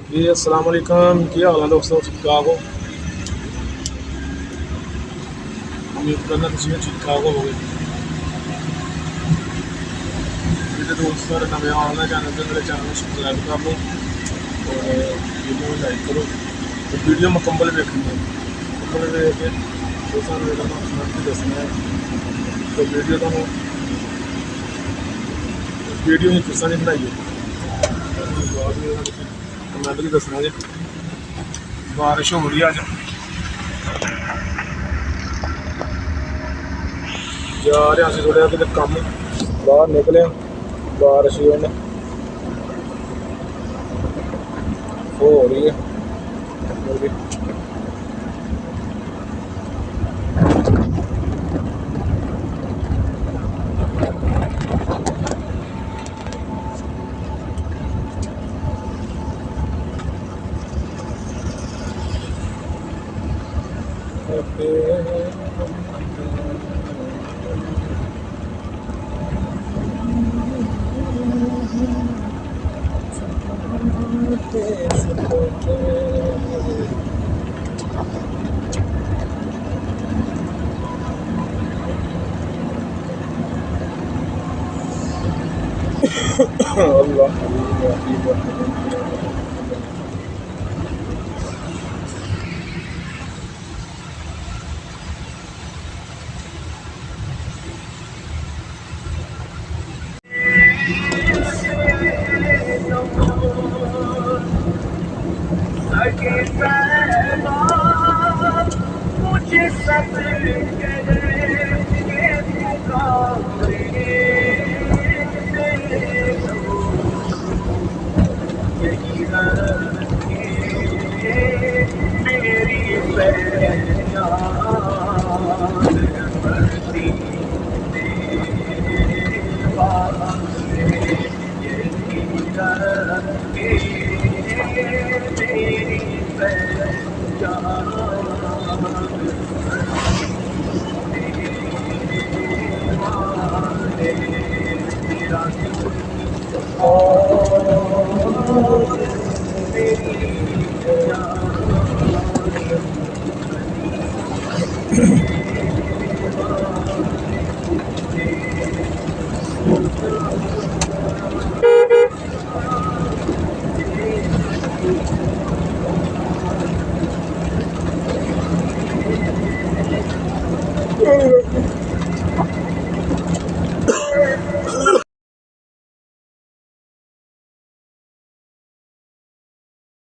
जी अस्सलाम वालेकुम, क्या हाल है दोस्तों? ठीक ठाक हो? उम्मीद करना तुम ठीक ठाक हो गए। मेरे दोस्त सारे नवे आना चैनल से मेरे चैनल को सब्सक्राइब कर लो और वीडियो में लाइक करो। तो वीडियो मुकम्मल देखनी है, मुकम्मल देख के तो सू मेरा कमेंट भी दसना है। तो वीडियो ही तुसा नहीं बनाई है, कमेंट भी दसना जी। बारिश हो रही है अज, जा रहे हैं थोड़ा कि कम बाहर निकले, बारिश हो रही है। अल्लाह मुझे सब